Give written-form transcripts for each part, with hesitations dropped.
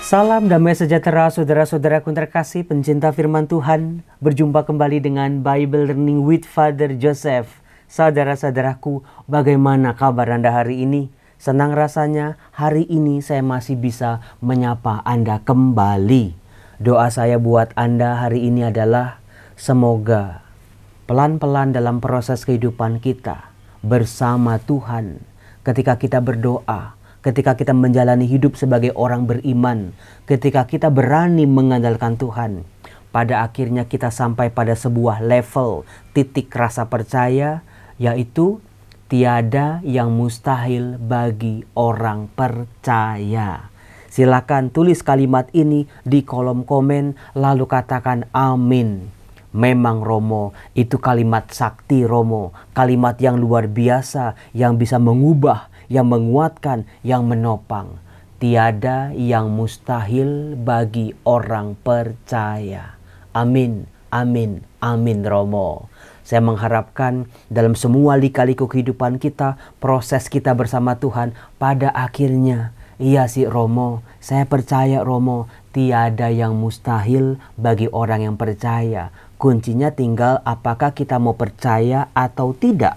Salam damai sejahtera saudara-saudaraku yang terkasih pencinta firman Tuhan. Berjumpa kembali dengan Bible Learning with Father Joseph. Saudara-saudaraku, bagaimana kabar Anda hari ini? Senang rasanya hari ini saya masih bisa menyapa Anda kembali. Doa saya buat Anda hari ini adalah semoga pelan-pelan dalam proses kehidupan kita bersama Tuhan, ketika kita berdoa, ketika kita menjalani hidup sebagai orang beriman, ketika kita berani mengandalkan Tuhan, pada akhirnya kita sampai pada sebuah level titik rasa percaya, yaitu tiada yang mustahil bagi orang percaya. Silakan tulis kalimat ini di kolom komen lalu katakan amin. Memang Romo, itu kalimat sakti Romo, kalimat yang luar biasa yang bisa mengubah, yang menguatkan, yang menopang. Tiada yang mustahil bagi orang percaya. Amin, amin, amin Romo. Saya mengharapkan dalam semua lika-liku kehidupan kita, proses kita bersama Tuhan, pada akhirnya, iya sih Romo, saya percaya Romo, tiada yang mustahil bagi orang yang percaya. Kuncinya tinggal apakah kita mau percaya atau tidak.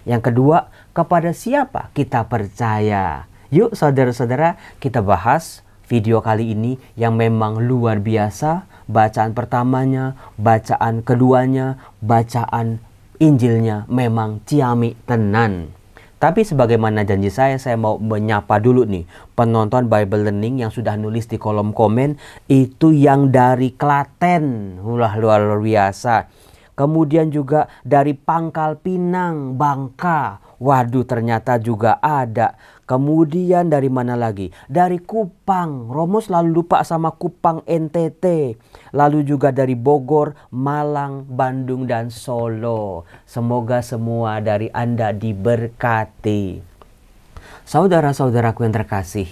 Yang kedua, kepada siapa kita percaya? Yuk saudara-saudara, kita bahas video kali ini yang memang luar biasa. Bacaan pertamanya, bacaan keduanya, bacaan Injilnya memang ciamik tenan. Tapi sebagaimana janji saya mau menyapa dulu nih penonton Bible Learning yang sudah nulis di kolom komen. Itu yang dari Klaten, luar biasa. Kemudian juga dari Pangkal Pinang, Bangka. Waduh, ternyata juga ada. Kemudian dari mana lagi? Dari Kupang. Romo selalu lupa sama Kupang NTT. Lalu juga dari Bogor, Malang, Bandung, dan Solo. Semoga semua dari Anda diberkati. Saudara-saudaraku yang terkasih,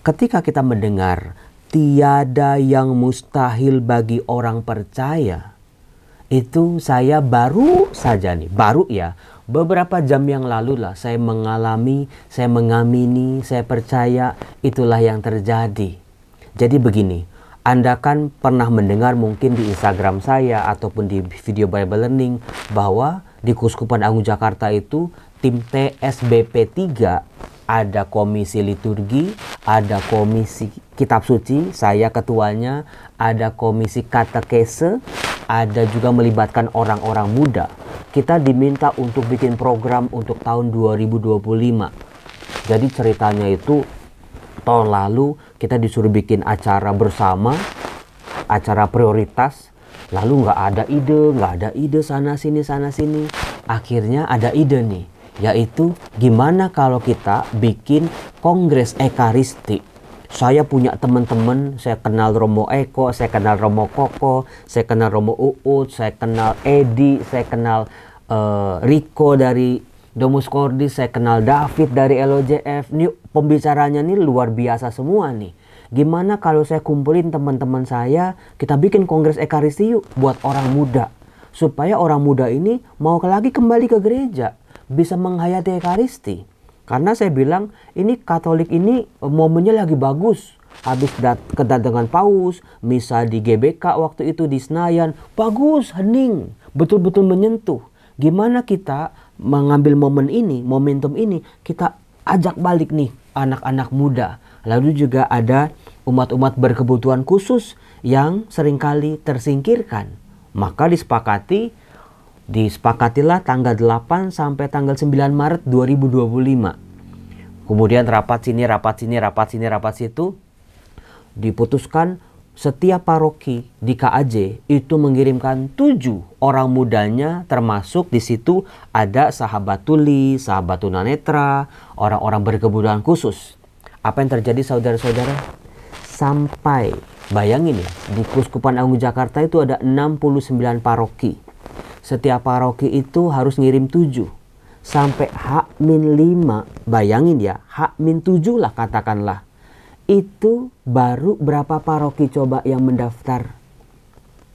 ketika kita mendengar tiada yang mustahil bagi orang percaya, itu saya baru saja nih, beberapa jam yang lalu lah saya mengalami, saya mengamini, saya percaya itulah yang terjadi. Jadi begini, Anda kan pernah mendengar mungkin di Instagram saya ataupun di video Bible Learning bahwa di Keuskupan Agung Jakarta itu tim TSBP 3 ada komisi liturgi, ada komisi kitab suci, saya ketuanya, ada komisi katekese, ada juga melibatkan orang-orang muda. Kita diminta untuk bikin program untuk tahun 2025. Jadi ceritanya itu tahun lalu kita disuruh bikin acara bersama, acara prioritas. Lalu nggak ada ide sana sini. Akhirnya ada ide nih, yaitu gimana kalau kita bikin kongres ekaristi. Saya punya teman-teman, saya kenal Romo Eko, saya kenal Romo Koko, saya kenal Romo Uut, saya kenal Edi, saya kenal Riko dari Domus Cordis, saya kenal David dari LOJF. Ini pembicaranya nih luar biasa semua nih. Gimana kalau saya kumpulin teman-teman saya, kita bikin kongres ekaristi yuk buat orang muda. Supaya orang muda ini mau lagi kembali ke gereja, bisa menghayati ekaristi. Karena saya bilang ini Katolik ini momennya lagi bagus. Habis kedatangan Paus, misa di GBK waktu itu di Senayan. Bagus, hening, betul-betul menyentuh. Gimana kita mengambil momen ini, momentum ini, kita ajak balik nih anak-anak muda. Lalu juga ada umat-umat berkebutuhan khusus yang seringkali tersingkirkan. Maka disepakatilah tanggal 8 sampai tanggal 9 Maret 2025. Kemudian rapat situ. Diputuskan setiap paroki di KAJ itu mengirimkan 7 orang mudanya, termasuk di situ ada sahabat tuli, sahabat tunanetra, orang-orang berkebutuhan khusus. Apa yang terjadi saudara-saudara? Sampai, bayangin ya, di Keuskupan Agung Jakarta itu ada 69 paroki. Setiap paroki itu harus ngirim 7. Sampai H-5, bayangin ya, H-7 lah katakanlah. Itu baru berapa paroki coba yang mendaftar?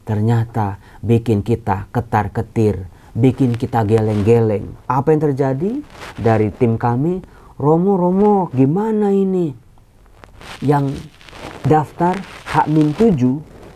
Ternyata bikin kita ketar-ketir, bikin kita geleng-geleng. Apa yang terjadi? Dari tim kami, Romo, gimana ini? Yang daftar H-7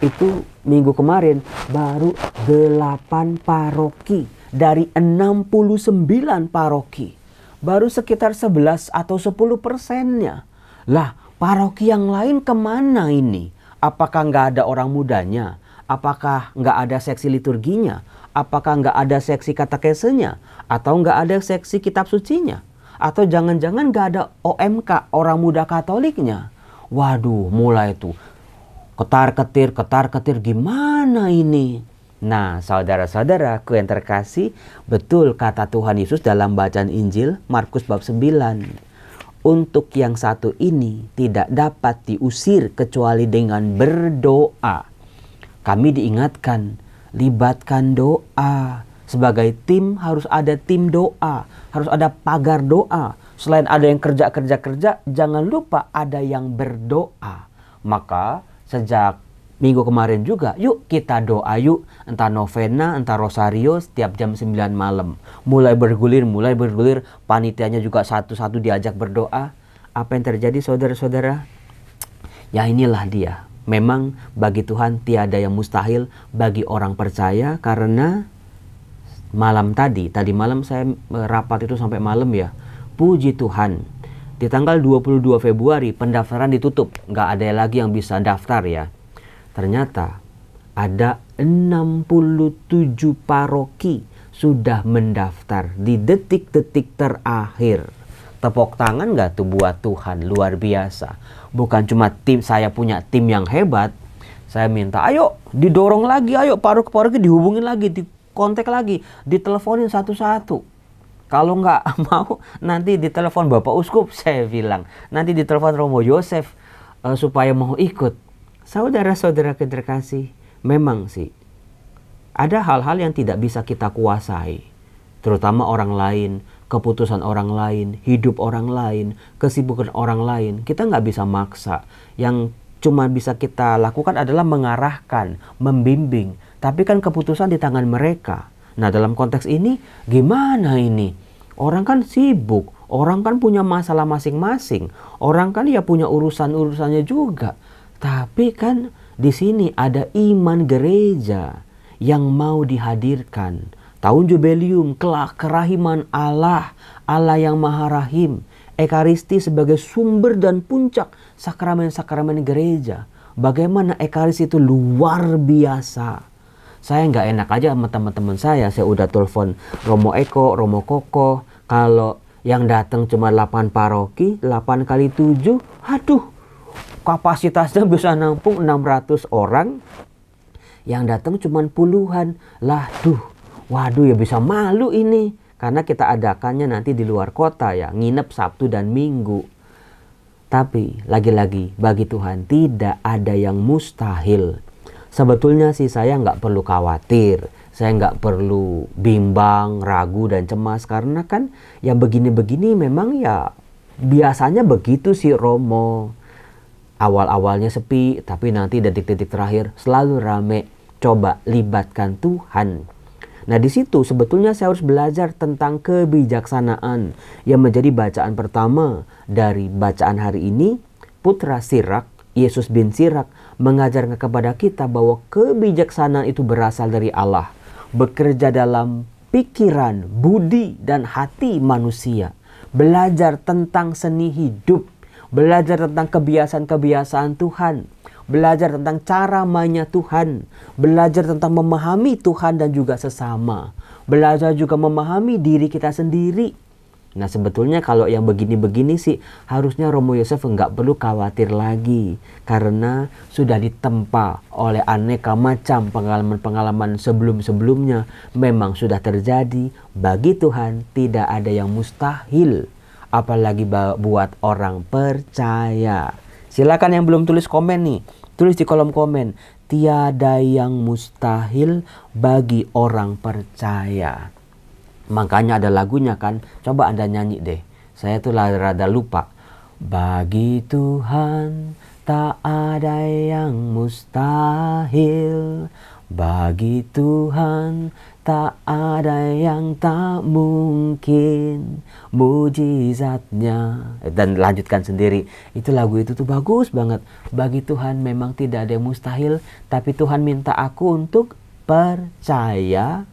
itu minggu kemarin baru 8 paroki dari 69 paroki. Baru sekitar 11 atau 10%-nya. Lah, paroki yang lain kemana ini? Apakah nggak ada orang mudanya? Apakah nggak ada seksi liturginya? Apakah nggak ada seksi katekesenya? Atau nggak ada seksi kitab sucinya? Atau jangan-jangan nggak ada OMK, orang muda Katoliknya? Waduh, mulai tuh ketar-ketir gimana ini? Nah, saudara-saudaraku yang terkasih, betul kata Tuhan Yesus dalam bacaan Injil Markus bab 9. Untuk yang satu ini tidak dapat diusir kecuali dengan berdoa. Kami diingatkan, libatkan doa. Sebagai tim harus ada tim doa, harus ada pagar doa. Selain ada yang kerja, jangan lupa ada yang berdoa. Maka sejak minggu kemarin juga, yuk kita doa yuk. Entah novena, entah rosario setiap jam 9 malam. Mulai bergulir, panitianya juga satu-satu diajak berdoa. Apa yang terjadi saudara-saudara? Ya inilah dia. Memang bagi Tuhan tiada yang mustahil bagi orang percaya, karena tadi malam saya rapat itu sampai malam ya. Puji Tuhan. Di tanggal 22 Februari pendaftaran ditutup. Nggak ada lagi yang bisa daftar ya. Ternyata ada 67 paroki sudah mendaftar di detik-detik terakhir. Tepuk tangan nggak tuh buat Tuhan, luar biasa. Bukan cuma saya punya tim yang hebat. Saya minta ayo didorong lagi, ayo paroki dihubungin lagi, dikontak lagi, diteleponin satu-satu. Kalau nggak mau nanti ditelepon Bapak Uskup, saya bilang. Nanti ditelepon Romo Yosef supaya mau ikut. Saudara-saudara terkasih, memang sih ada hal-hal yang tidak bisa kita kuasai. Terutama orang lain, keputusan orang lain, hidup orang lain, kesibukan orang lain. Kita nggak bisa maksa. Yang cuma bisa kita lakukan adalah mengarahkan, membimbing. Tapi kan keputusan di tangan mereka. Nah, dalam konteks ini gimana ini? Orang kan sibuk, orang kan punya masalah masing-masing. Orang kan ya punya urusan-urusannya juga. Tapi kan di sini ada iman gereja yang mau dihadirkan. Tahun Jubileum, kerahiman Allah, Allah yang Maha Rahim. Ekaristi sebagai sumber dan puncak sakramen-sakramen gereja. Bagaimana Ekaristi itu luar biasa. Saya nggak enak aja sama teman-teman saya udah telepon Romo Eko, Romo Koko. Kalau yang datang cuma 8 paroki, 8 kali 7, aduh, kapasitasnya bisa nampung 600 orang. Yang datang cuma puluhan. Lah, waduh ya bisa malu ini. Karena kita adakannya nanti di luar kota ya, nginep Sabtu dan Minggu. Tapi lagi-lagi bagi Tuhan tidak ada yang mustahil. Sebetulnya sih saya nggak perlu khawatir. Saya nggak perlu bimbang, ragu dan cemas. Karena kan yang begini-begini memang ya biasanya begitu sih Romo. Awal-awalnya sepi, tapi nanti detik-detik terakhir selalu rame. Coba libatkan Tuhan. Nah di situ sebetulnya saya harus belajar tentang kebijaksanaan yang menjadi bacaan pertama dari bacaan hari ini. Putra Sirak, Yesus bin Sirak, mengajarkan kepada kita bahwa kebijaksanaan itu berasal dari Allah. Bekerja dalam pikiran, budi, dan hati manusia. Belajar tentang seni hidup. Belajar tentang kebiasaan-kebiasaan Tuhan. Belajar tentang cara mainnya Tuhan. Belajar tentang memahami Tuhan dan juga sesama. Belajar juga memahami diri kita sendiri. Nah sebetulnya kalau yang begini-begini sih harusnya Romo Yosef nggak perlu khawatir lagi. Karena sudah ditempa oleh aneka macam pengalaman-pengalaman sebelum-sebelumnya. Memang sudah terjadi. Bagi Tuhan tidak ada yang mustahil. Apalagi buat orang percaya. Silakan yang belum tulis komen nih. Tulis di kolom komen. Tiada yang mustahil bagi orang percaya. Makanya ada lagunya kan. Coba Anda nyanyi deh. Saya tuh rada lupa. Bagi Tuhan tak ada yang mustahil. Bagi Tuhan tak ada yang tak mungkin mujizatnya. Dan lanjutkan sendiri. Itu lagu itu tuh bagus banget. Bagi Tuhan memang tidak ada yang mustahil, tapi Tuhan minta aku untuk percaya.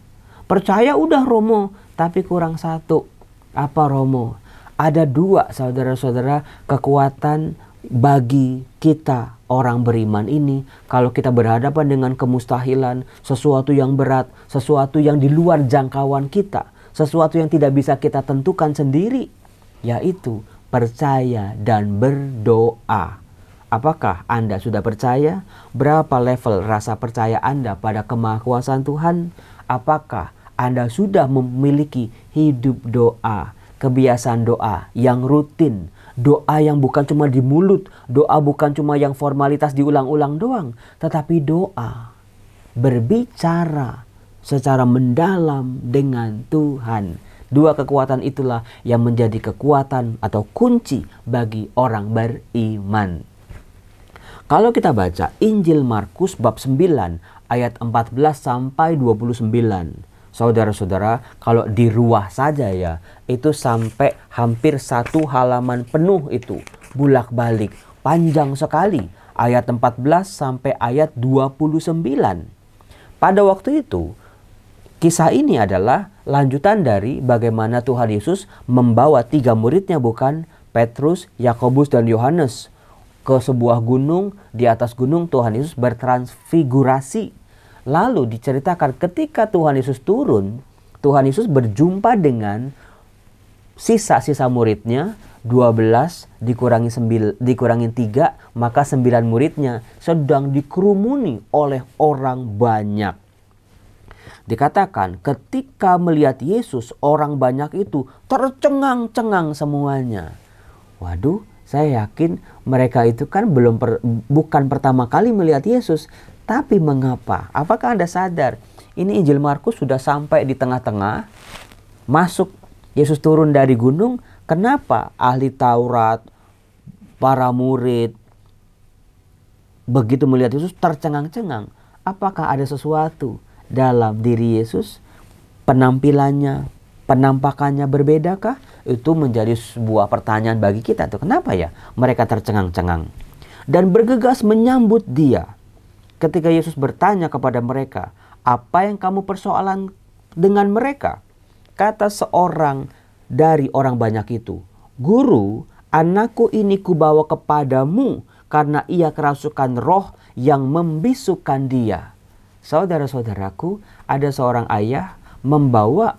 Percaya udah Romo, tapi kurang satu. Apa Romo? Ada dua saudara-saudara kekuatan bagi kita orang beriman ini. Kalau kita berhadapan dengan kemustahilan, sesuatu yang berat, sesuatu yang di luar jangkauan kita, sesuatu yang tidak bisa kita tentukan sendiri, yaitu percaya dan berdoa. Apakah Anda sudah percaya? Berapa level rasa percaya Anda pada kemahakuasaan Tuhan? Apakah Anda sudah memiliki hidup doa, kebiasaan doa yang rutin, doa yang bukan cuma di mulut, doa bukan cuma yang formalitas diulang-ulang doang, tetapi doa berbicara secara mendalam dengan Tuhan. Dua kekuatan itulah yang menjadi kekuatan atau kunci bagi orang beriman. Kalau kita baca Injil Markus bab 9 ayat 14 sampai 29. Saudara-saudara, kalau di ruah saja ya, itu sampai hampir satu halaman penuh itu. Bulak-balik, panjang sekali. Ayat 14 sampai ayat 29. Pada waktu itu, kisah ini adalah lanjutan dari bagaimana Tuhan Yesus membawa 3 muridnya, bukan? Petrus, Yakobus, dan Yohanes ke sebuah gunung. Di atas gunung Tuhan Yesus bertransfigurasi. Lalu diceritakan ketika Tuhan Yesus turun, Tuhan Yesus berjumpa dengan sisa-sisa muridnya, 12 dikurangi 3, maka 9 muridnya sedang dikerumuni oleh orang banyak. Dikatakan ketika melihat Yesus, orang banyak itu tercengang-cengang semuanya. Waduh, saya yakin mereka itu kan bukan pertama kali melihat Yesus. Tapi mengapa? Apakah Anda sadar? Ini Injil Markus sudah sampai di tengah-tengah. Masuk, Yesus turun dari gunung. Kenapa ahli Taurat, para murid, begitu melihat Yesus tercengang-cengang? Apakah ada sesuatu dalam diri Yesus? Penampilannya, penampakannya berbedakah? Itu menjadi sebuah pertanyaan bagi kita. Tuh, kenapa ya mereka tercengang-cengang? Dan bergegas menyambut dia. Ketika Yesus bertanya kepada mereka, apa yang kamu persoalan dengan mereka? Kata seorang dari orang banyak itu, Guru, anakku ini kubawa kepadamu karena ia kerasukan roh yang membisukan dia. Saudara-saudaraku, ada seorang ayah membawa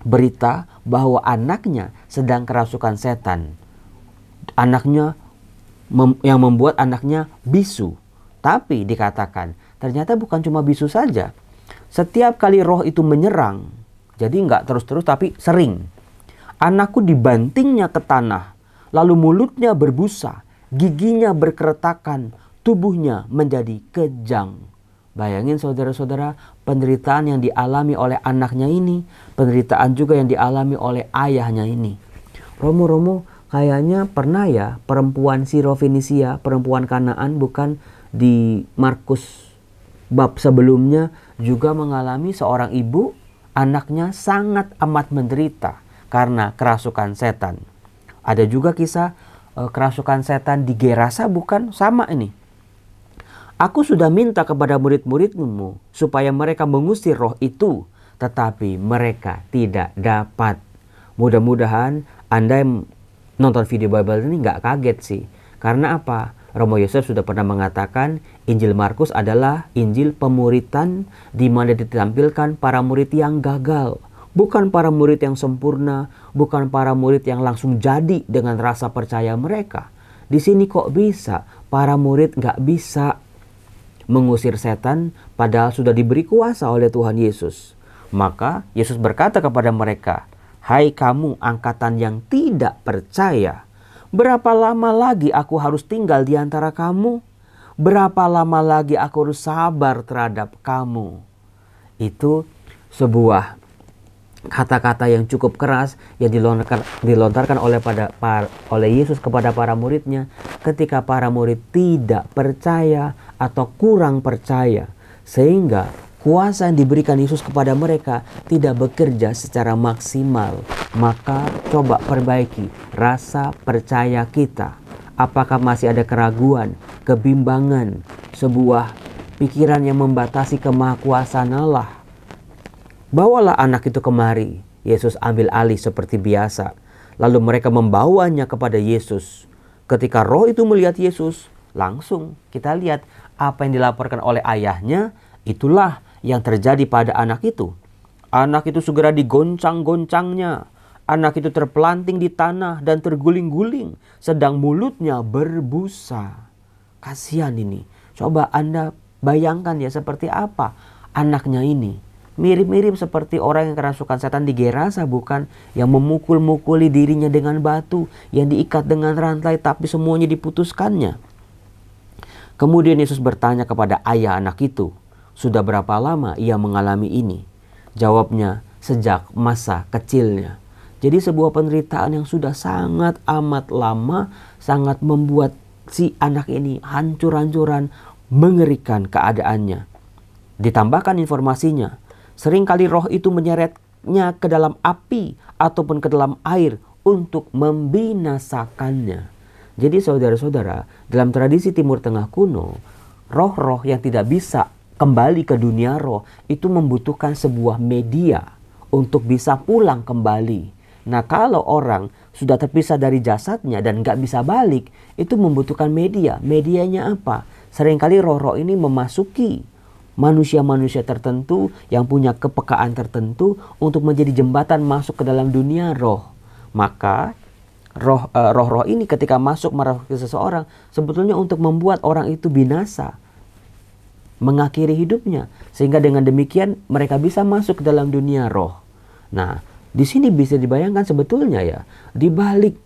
berita bahwa anaknya sedang kerasukan setan. Anaknya yang membuat anaknya bisu. Tapi dikatakan ternyata bukan cuma bisu saja. Setiap kali roh itu menyerang, jadi nggak terus-terus tapi sering. Anakku dibantingnya ke tanah, lalu mulutnya berbusa, giginya berkeretakan, tubuhnya menjadi kejang. Bayangin saudara-saudara, penderitaan yang dialami oleh anaknya ini, penderitaan juga yang dialami oleh ayahnya ini. Romo, kayaknya pernah ya perempuan Sirofenisia, perempuan Kanaan, bukan? Di Markus bab sebelumnya juga mengalami seorang ibu, anaknya sangat amat menderita karena kerasukan setan. Ada juga kisah kerasukan setan di Gerasa, bukan? Sama ini. Aku sudah minta kepada murid-muridmu supaya mereka mengusir roh itu, tetapi mereka tidak dapat. Mudah-mudahan Anda yang nonton video Bible ini nggak kaget sih. Karena apa? Romo Yosef sudah pernah mengatakan Injil Markus adalah Injil pemuritan, di mana ditampilkan para murid yang gagal. Bukan para murid yang sempurna, bukan para murid yang langsung jadi dengan rasa percaya mereka. Di sini kok bisa para murid nggak bisa mengusir setan padahal sudah diberi kuasa oleh Tuhan Yesus. Maka Yesus berkata kepada mereka, "Hai kamu angkatan yang tidak percaya, berapa lama lagi aku harus tinggal di antara kamu? Berapa lama lagi aku harus sabar terhadap kamu?" Itu sebuah kata-kata yang cukup keras yang dilontarkan oleh Yesus kepada para muridnya ketika para murid tidak percaya atau kurang percaya. Sehingga kuasa yang diberikan Yesus kepada mereka tidak bekerja secara maksimal. Maka coba perbaiki rasa percaya kita. Apakah masih ada keraguan, kebimbangan, sebuah pikiran yang membatasi kemahakuasaan Allah? Bawalah anak itu kemari. Yesus ambil alih seperti biasa. Lalu mereka membawanya kepada Yesus. Ketika roh itu melihat Yesus, langsung kita lihat apa yang dilaporkan oleh ayahnya, itulah yang terjadi pada anak itu. Anak itu segera digoncang-goncangnya. Anak itu terpelanting di tanah dan terguling-guling, sedang mulutnya berbusa. Kasihan ini. Coba Anda bayangkan ya seperti apa anaknya ini. Mirip-mirip seperti orang yang kerasukan setan di Gerasa, bukan? Yang memukul-mukuli dirinya dengan batu, yang diikat dengan rantai tapi semuanya diputuskannya. Kemudian Yesus bertanya kepada ayah anak itu, sudah berapa lama ia mengalami ini? Jawabnya, sejak masa kecilnya. Jadi sebuah penderitaan yang sudah sangat amat lama, sangat membuat si anak ini hancur-hancuran, mengerikan keadaannya. Ditambahkan informasinya, seringkali roh itu menyeretnya ke dalam api ataupun ke dalam air untuk membinasakannya. Jadi saudara-saudara, dalam tradisi Timur Tengah kuno, roh-roh yang tidak bisa kembali ke dunia roh itu membutuhkan sebuah media untuk bisa pulang kembali. Nah, kalau orang sudah terpisah dari jasadnya dan nggak bisa balik, itu membutuhkan media. Medianya apa? Seringkali roh-roh ini memasuki manusia-manusia tertentu yang punya kepekaan tertentu untuk menjadi jembatan masuk ke dalam dunia roh. Maka roh-roh ini ketika masuk ke seseorang sebetulnya untuk membuat orang itu binasa, mengakhiri hidupnya, sehingga dengan demikian mereka bisa masuk ke dalam dunia roh. Nah, di sini bisa dibayangkan sebetulnya ya, di balik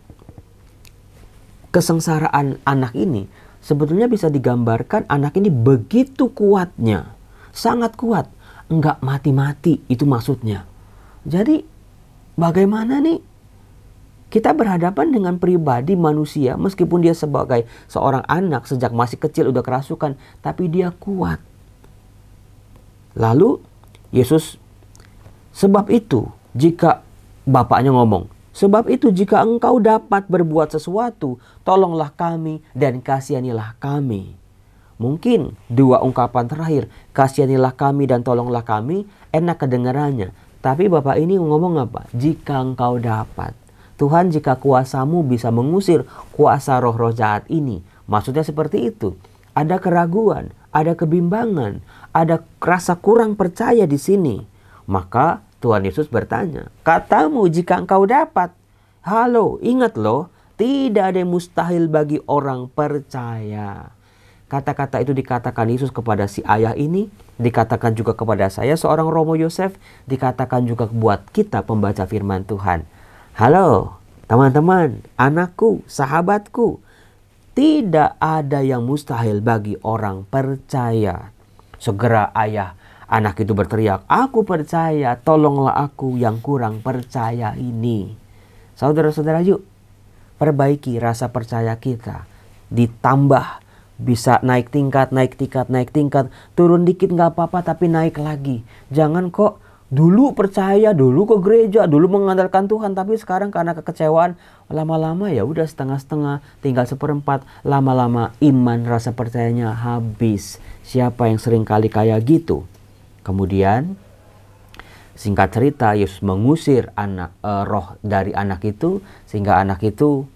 kesengsaraan anak ini sebetulnya bisa digambarkan anak ini begitu kuatnya, sangat kuat, enggak mati-mati, itu maksudnya. Jadi bagaimana nih kita berhadapan dengan pribadi manusia, meskipun dia sebagai seorang anak sejak masih kecil udah kerasukan, tapi dia kuat. Lalu Yesus, sebab itu jika bapaknya ngomong, sebab itu jika engkau dapat berbuat sesuatu, tolonglah kami dan kasihanilah kami. Mungkin dua ungkapan terakhir, kasihanilah kami dan tolonglah kami, enak kedengarannya. Tapi bapak ini ngomong apa? Jika engkau dapat. Tuhan, jika kuasamu bisa mengusir kuasa roh-roh jahat ini. Maksudnya seperti itu. Ada keraguan, ada kebimbangan, ada rasa kurang percaya di sini. Maka Tuhan Yesus bertanya, katamu jika engkau dapat. Halo, ingat loh, tidak ada yang mustahil bagi orang percaya. Kata-kata itu dikatakan Yesus kepada si ayah ini, dikatakan juga kepada saya seorang Romo Yosef, dikatakan juga buat kita pembaca firman Tuhan. Halo teman-teman, anakku, sahabatku, tidak ada yang mustahil bagi orang percaya. Segera ayah anak itu berteriak, aku percaya, tolonglah aku yang kurang percaya ini. Saudara-saudara, yuk perbaiki rasa percaya kita. Ditambah, bisa naik tingkat, turun dikit nggak apa-apa tapi naik lagi. Jangan kok dulu percaya, dulu ke gereja, dulu mengandalkan Tuhan, tapi sekarang karena kekecewaan, lama-lama ya udah setengah-setengah, tinggal seperempat, lama-lama iman rasa percayanya habis. Siapa yang sering kali kayak gitu? Kemudian singkat cerita, Yesus mengusir roh dari anak itu, sehingga anak itu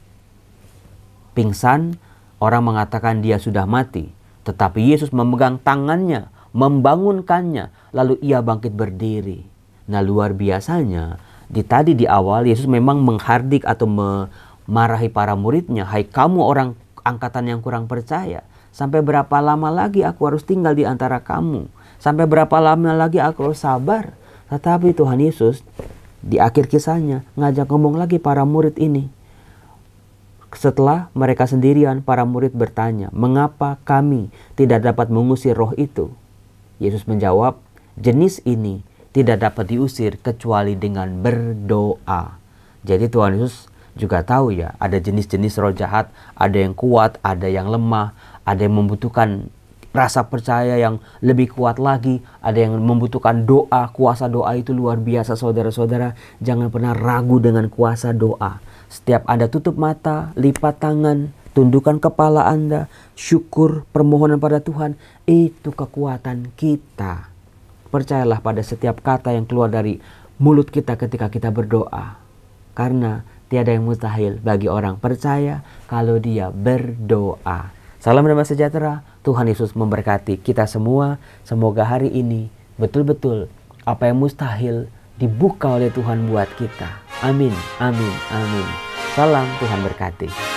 pingsan. Orang mengatakan dia sudah mati, tetapi Yesus memegang tangannya, membangunkannya, lalu ia bangkit berdiri. Nah, luar biasanya, tadi di awal Yesus memang menghardik atau memarahi para muridnya, hai kamu orang angkatan yang kurang percaya, sampai berapa lama lagi aku harus tinggal di antara kamu? Sampai berapa lama lagi aku harus sabar? Tetapi Tuhan Yesus di akhir kisahnya ngajak ngomong lagi para murid ini. Setelah mereka sendirian, para murid bertanya, mengapa kami tidak dapat mengusir roh itu? Yesus menjawab, jenis ini tidak dapat diusir kecuali dengan berdoa. Jadi Tuhan Yesus juga tahu ya, ada jenis-jenis roh jahat, ada yang kuat, ada yang lemah, ada yang membutuhkan rasa percaya yang lebih kuat lagi, ada yang membutuhkan doa. Kuasa doa itu luar biasa saudara-saudara. Jangan pernah ragu dengan kuasa doa. Setiap Anda tutup mata, lipat tangan, tundukkan kepala Anda, syukur, permohonan pada Tuhan, itu kekuatan kita. Percayalah pada setiap kata yang keluar dari mulut kita ketika kita berdoa. Karena tiada yang mustahil bagi orang percaya kalau dia berdoa. Salam damai sejahtera, Tuhan Yesus memberkati kita semua. Semoga hari ini betul-betul apa yang mustahil dibuka oleh Tuhan buat kita. Amin, amin, amin. Salam, Tuhan berkati.